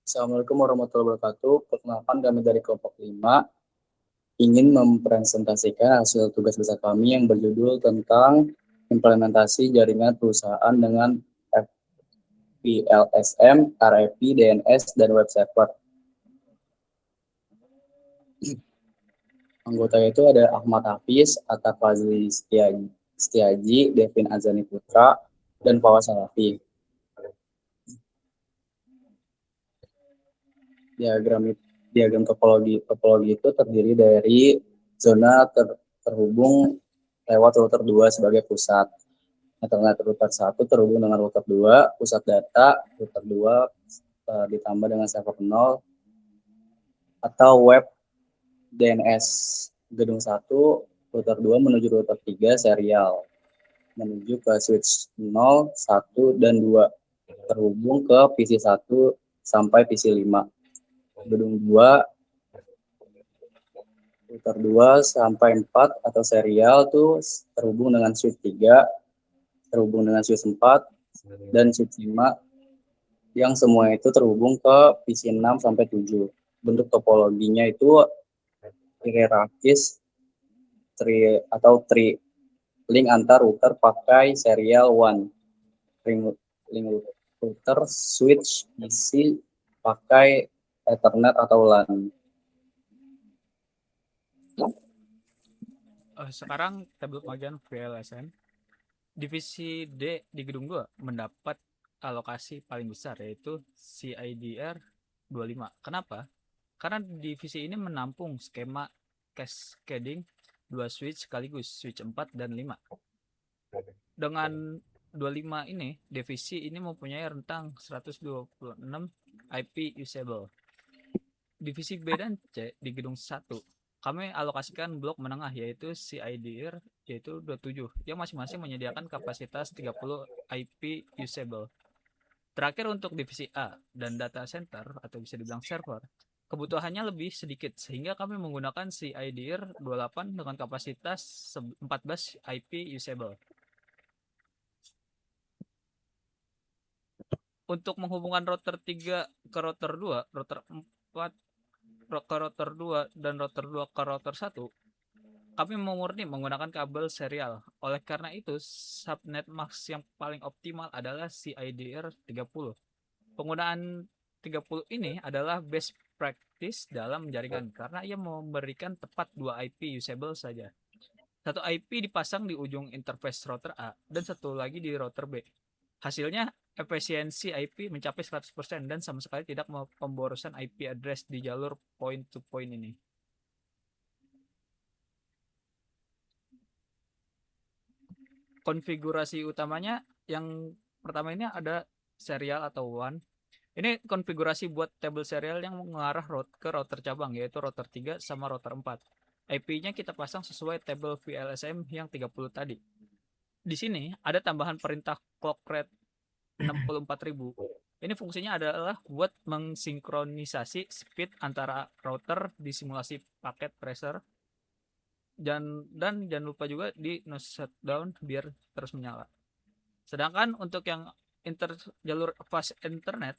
Assalamualaikum warahmatullahi wabarakatuh. Perkenalkan kami dari kelompok 5 ingin mempresentasikan hasil tugas besar kami yang berjudul tentang implementasi jaringan perusahaan dengan FPLSM, RFP, DNS, dan web server. Anggotanya itu ada Ahmad Hafiz, Atta Fazli Setiaji, Devin Azani Putra, dan Fawaz Salafi. Diagram topologi itu terdiri dari zona terhubung lewat router 2 sebagai pusat. Ethernet router 1 terhubung dengan router 2, pusat data router 2 ditambah dengan server 0, atau web DNS gedung 1, router 2 menuju router 3 serial, menuju ke switch 0, 1, dan 2, terhubung ke PC 1 sampai PC 5. Gedung 2 router 2 sampai 4 atau serial tuh terhubung dengan switch 3, terhubung dengan switch 4, dan switch 5 yang semua itu terhubung ke PC 6 sampai 7. Bentuk topologinya itu hierarkis tree link antar router pakai serial 1. Link router switch PC pakai Ethernet atau LAN. Sekarang tabel pembagian VLSM. Divisi D di gedung 2 mendapat alokasi paling besar, yaitu CIDR 25. Kenapa? Karena divisi ini menampung skema cascading 2 switch sekaligus, switch 4 dan 5. Dengan 25 ini, divisi ini mempunyai rentang 126 IP usable. Divisi B dan C di gedung 1 kami alokasikan blok menengah, yaitu CIDR yaitu 27, yang masing-masing menyediakan kapasitas 30 IP usable. Terakhir untuk divisi A dan data center atau bisa dibilang server, kebutuhannya lebih sedikit sehingga kami menggunakan CIDR 28 dengan kapasitas 14 IP usable. Untuk menghubungkan router 3 ke router 2, router 4 ke router 2 dan router 2 ke router 1, kami murni menggunakan kabel serial. Oleh karena itu, subnet max yang paling optimal adalah CIDR 30. Penggunaan 30 ini adalah best practice dalam jaringan karena ia memberikan tepat 2 IP usable saja. Satu IP dipasang di ujung interface router A dan satu lagi di router B. Hasilnya, efisiensi IP mencapai 100% dan sama sekali tidak pemborosan IP address di jalur point-to-point ini. Konfigurasi utamanya yang pertama ini ada serial atau WAN. Ini konfigurasi buat tabel serial yang mengarah ke router cabang, yaitu router 3 sama router 4. IP-nya kita pasang sesuai tabel VLSM yang 30 tadi. Di sini ada tambahan perintah clock rate 64.000. Ini fungsinya adalah buat mensinkronisasi speed antara router di simulasi paket tracer, dan jangan lupa juga di no shutdown biar terus menyala. Sedangkan untuk yang jalur fast internet,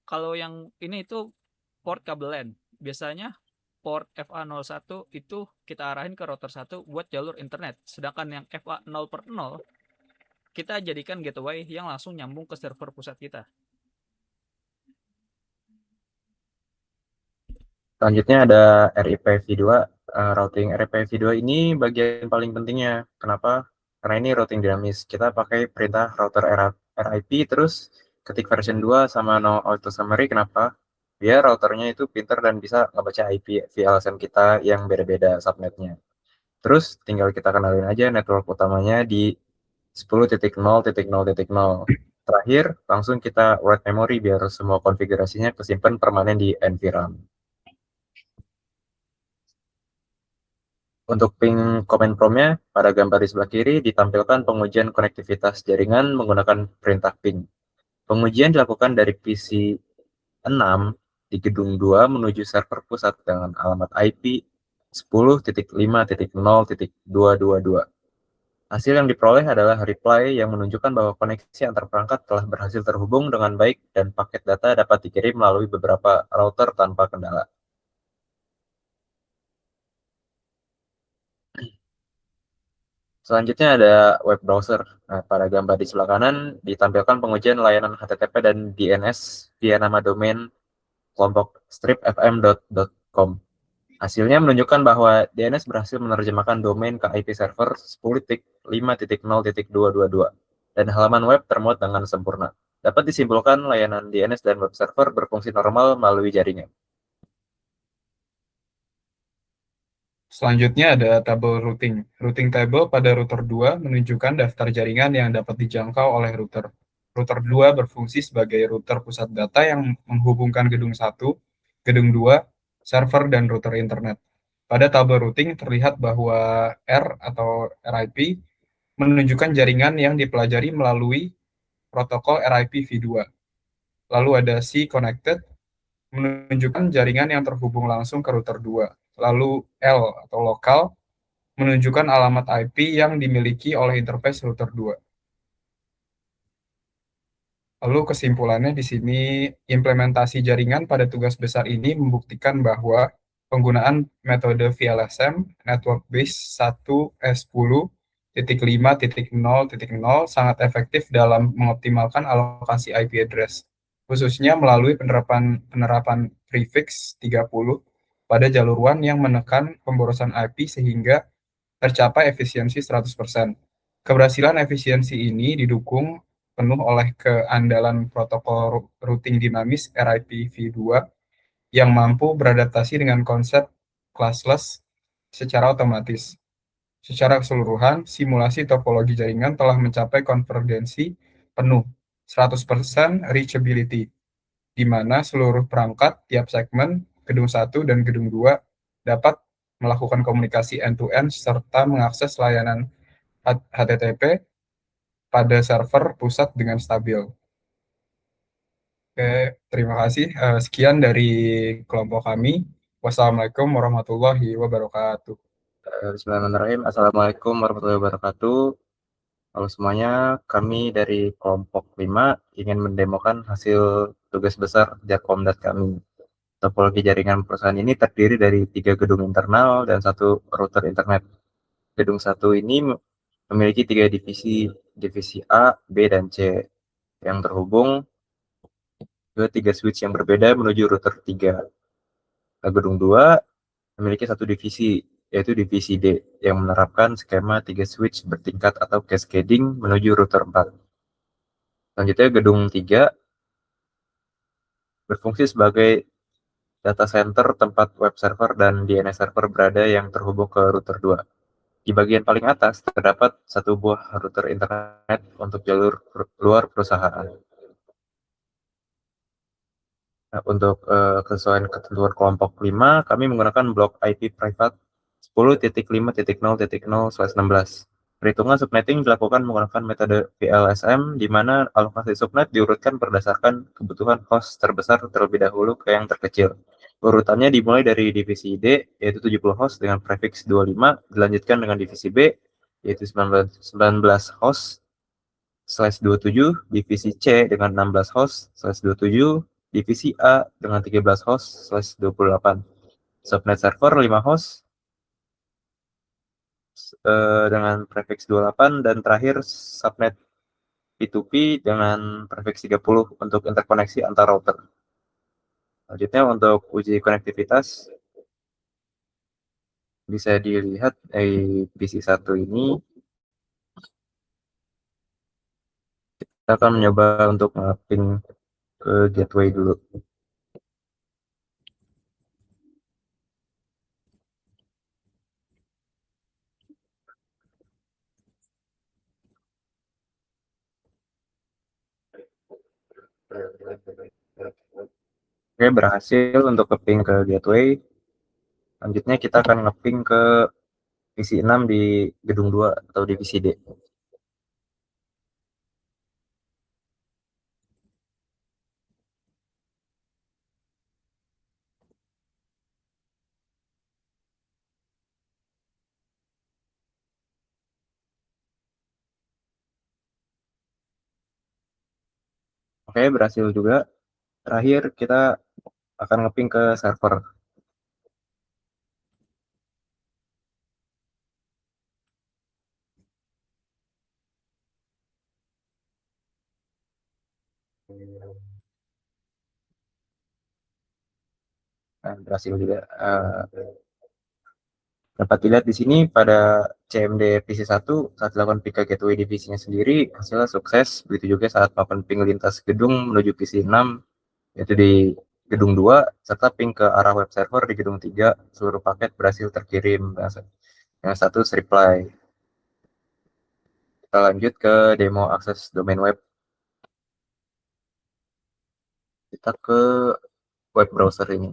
kalau yang ini itu port kabel LAN. Biasanya port FA01 itu kita arahin ke router 1 buat jalur internet. Sedangkan yang FA0/0 kita jadikan gateway yang langsung nyambung ke server pusat kita. Selanjutnya ada RIPv2. Routing RIPv2 ini bagian paling pentingnya. Kenapa? Karena ini routing dinamis. Kita pakai perintah router RIP terus ketik version 2 sama no auto summary. Kenapa? Biar routernya itu pinter dan bisa ngebaca IP VLSM kita yang beda-beda subnetnya. Terus tinggal kita kenalin aja network utamanya di 10.0.0.0. Terakhir, langsung kita write memory biar semua konfigurasinya kesimpan permanen di NVRAM. Untuk ping command prompt-nya, pada gambar di sebelah kiri ditampilkan pengujian konektivitas jaringan menggunakan perintah ping. Pengujian dilakukan dari PC 6 di gedung 2 menuju server pusat dengan alamat IP 10.5.0.222. Hasil yang diperoleh adalah reply yang menunjukkan bahwa koneksi antar perangkat telah berhasil terhubung dengan baik dan paket data dapat dikirim melalui beberapa router tanpa kendala. Selanjutnya ada web browser. Nah, pada gambar di sebelah kanan ditampilkan pengujian layanan HTTP dan DNS via nama domain kelompok stripfm.com. Hasilnya menunjukkan bahwa DNS berhasil menerjemahkan domain ke IP server 10.5.0.222 dan halaman web termuat dengan sempurna. Dapat disimpulkan layanan DNS dan web server berfungsi normal melalui jaringan. Selanjutnya ada tabel routing. Routing table pada router 2 menunjukkan daftar jaringan yang dapat dijangkau oleh router. Router 2 berfungsi sebagai router pusat data yang menghubungkan gedung 1, gedung 2, server, dan router internet. Pada tabel routing terlihat bahwa R atau RIP menunjukkan jaringan yang dipelajari melalui protokol RIP v2. Lalu ada C connected menunjukkan jaringan yang terhubung langsung ke router 2. Lalu L atau lokal menunjukkan alamat IP yang dimiliki oleh interface router 2. Lalu kesimpulannya di sini, implementasi jaringan pada tugas besar ini membuktikan bahwa penggunaan metode VLSM Network Base 1S10.5.0.0 sangat efektif dalam mengoptimalkan alokasi IP address, khususnya melalui penerapan prefix 30 pada jalur WAN yang menekan pemborosan IP sehingga tercapai efisiensi 100%. Keberhasilan efisiensi ini didukung penuh oleh keandalan protokol routing dinamis RIPv2 yang mampu beradaptasi dengan konsep classless secara otomatis. Secara keseluruhan, simulasi topologi jaringan telah mencapai konvergensi penuh 100% reachability, di mana seluruh perangkat tiap segmen gedung 1 dan gedung 2 dapat melakukan komunikasi end-to-end serta mengakses layanan HTTP pada server pusat dengan stabil. Oke, terima kasih. Sekian dari kelompok kami. Wassalamualaikum warahmatullahi wabarakatuh. Bismillahirrahmanirrahim. Assalamualaikum warahmatullahi wabarakatuh. Halo semuanya, kami dari kelompok 5 ingin mendemokan hasil tugas besar Jakomdat kami. Topologi jaringan perusahaan ini terdiri dari 3 gedung internal dan 1 router internet. Gedung 1 ini memiliki 3 divisi, divisi A, B, dan C, yang terhubung ke 3 switch yang berbeda menuju router 3. Gedung 2 memiliki 1 divisi, yaitu divisi D, yang menerapkan skema 3 switch bertingkat atau cascading menuju router 4. Selanjutnya gedung 3 berfungsi sebagai data center tempat web server dan DNS server berada yang terhubung ke router 2. Di bagian paling atas terdapat 1 buah router internet untuk jalur luar perusahaan. Nah, untuk kesesuaian ketentuan kelompok 5, kami menggunakan blok IP private 10.5.0.0/16. Perhitungan subnetting dilakukan menggunakan metode VLSM, di mana alokasi subnet diurutkan berdasarkan kebutuhan host terbesar terlebih dahulu ke yang terkecil. Urutannya dimulai dari divisi D, yaitu 70 host dengan prefix 25, dilanjutkan dengan divisi B, yaitu 19 host, /27, divisi C dengan 16 host, /27, divisi A dengan 13 host, /28. Subnet server 5 host, dengan prefix 28, dan terakhir subnet P2P dengan prefix 30 untuk interkoneksi antar router. Selanjutnya untuk uji konektivitas bisa dilihat dari PC1 ini. Kita akan mencoba untuk mapping ke gateway dulu. Oke, berhasil untuk nge-ping ke gateway. Selanjutnya kita akan nge-ping ke divisi 6 di gedung 2 atau divisi D. Oke, berhasil juga. Terakhir kita akan ngeping ke server. Nah, berhasil juga. Dapat dilihat di sini pada CMD PC1 saat dilakukan ping ke gateway divisinya sendiri hasilnya sukses. Begitu juga saat melakukan ping lintas gedung menuju PC6 yaitu di gedung 2 serta ping ke arah web server di gedung 3 seluruh paket berhasil terkirim. Yang status reply. Kita lanjut ke demo akses domain web. Kita ke web browser ini.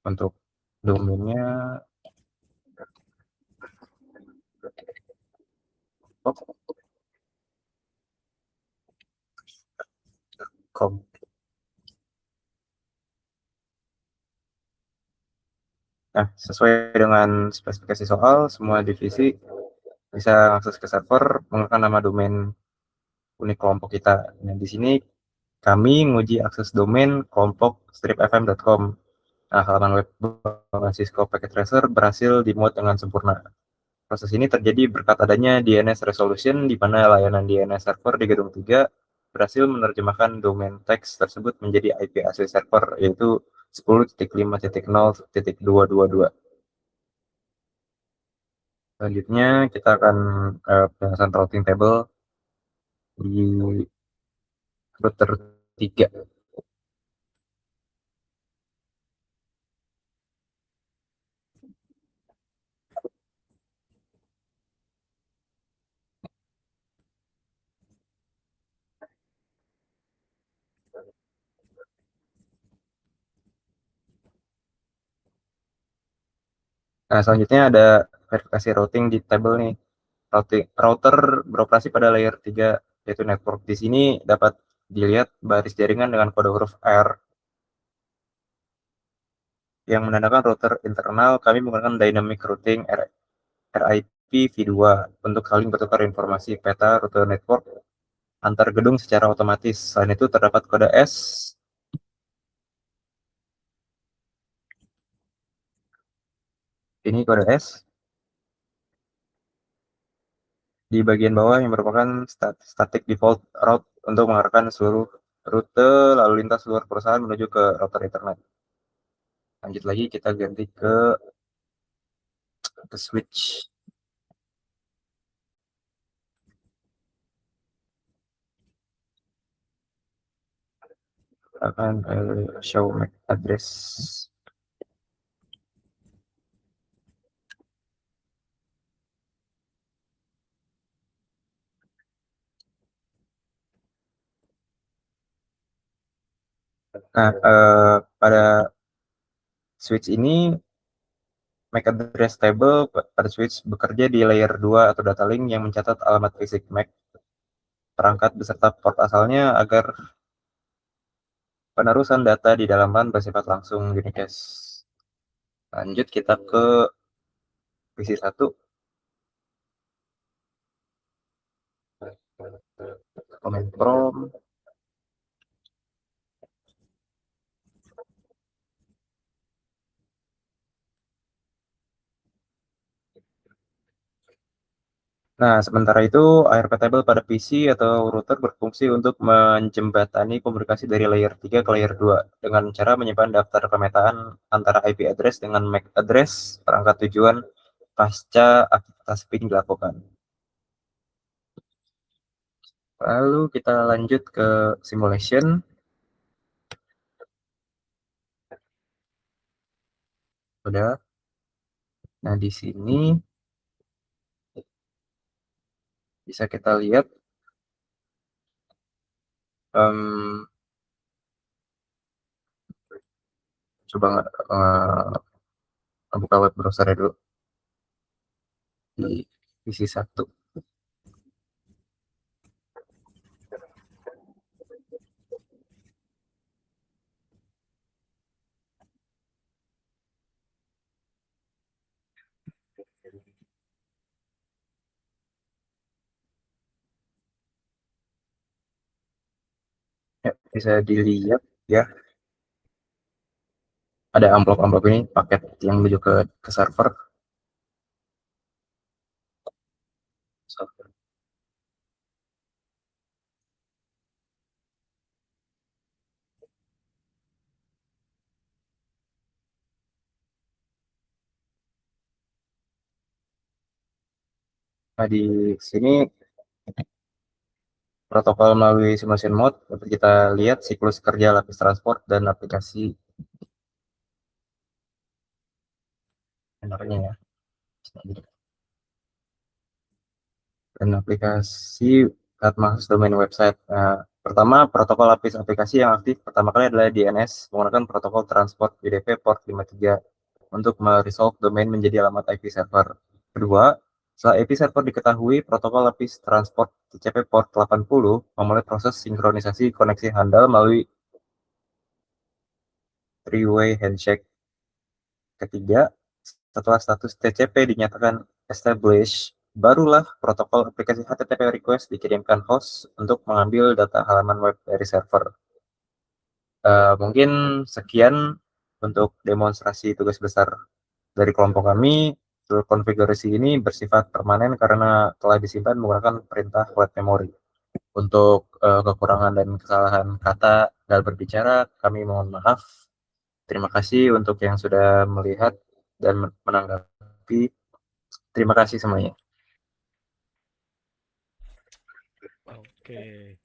Untuk domainnya com. Nah, sesuai dengan spesifikasi soal, semua divisi bisa akses ke server menggunakan nama domain unik kelompok kita. Nah, di sini kami menguji akses domain kelompok stripfm.com. Nah, halaman web Cisco Packet Tracer berhasil dimuat dengan sempurna. Proses ini terjadi berkat adanya DNS resolution di mana layanan DNS server di gedung 3 berhasil menerjemahkan domain teks tersebut menjadi IP asli server yaitu 10.5.0.222. Selanjutnya kita akan penjelasan routing table di router 3. Nah, selanjutnya ada verifikasi routing di table nih. Router beroperasi pada layer 3 yaitu network. Di sini dapat dilihat baris jaringan dengan kode huruf R yang menandakan router internal. Kami menggunakan dynamic routing RIP v2 untuk saling bertukar informasi peta rute network antar gedung secara otomatis. Selain itu terdapat kode S ini kode S di bagian bawah yang merupakan static default route untuk mengarahkan seluruh rute lalu lintas luar perusahaan menuju ke router internet. Lanjut lagi kita ganti ke switch. Akan show MAC address. Nah, pada switch ini MAC address table pada switch bekerja di layer 2 atau data link yang mencatat alamat fisik MAC perangkat beserta port asalnya agar penerusan data di dalam LAN bersifat langsung unicast. Lanjut kita ke PC1. Command prompt. Nah, sementara itu ARP table pada PC atau router berfungsi untuk menjembatani komunikasi dari layer 3 ke layer 2 dengan cara menyimpan daftar pemetaan antara IP address dengan MAC address perangkat tujuan pasca aktivitas ping dilakukan. Lalu kita lanjut ke simulation. Udah. Nah, di sini bisa kita lihat coba buka web browser dulu di PC1. Ya, bisa dilihat ya. Ada amplop-amplop ini paket yang menuju ke server. Nah, di sini protokol melalui simulation mode dapat kita lihat siklus kerja lapis transport dan aplikasi benarnya ya. Dan aplikasi saat masuk domain website. Nah, pertama, protokol lapis aplikasi yang aktif pertama kali adalah DNS menggunakan protokol transport UDP port 53 untuk meresolve domain menjadi alamat IP server. Kedua, setelah IP server diketahui, protokol lapis transport TCP port 80 memulai proses sinkronisasi koneksi handal melalui three-way handshake. Ketiga, setelah status TCP dinyatakan established, barulah protokol aplikasi HTTP request dikirimkan host untuk mengambil data halaman web dari server. Mungkin sekian untuk demonstrasi tugas besar dari kelompok kami. Seluruh konfigurasi ini bersifat permanen karena telah disimpan menggunakan perintah web memory. Untuk kekurangan dan kesalahan kata dalam berbicara, kami mohon maaf. Terima kasih untuk yang sudah melihat dan menanggapi. Terima kasih semuanya. Oke.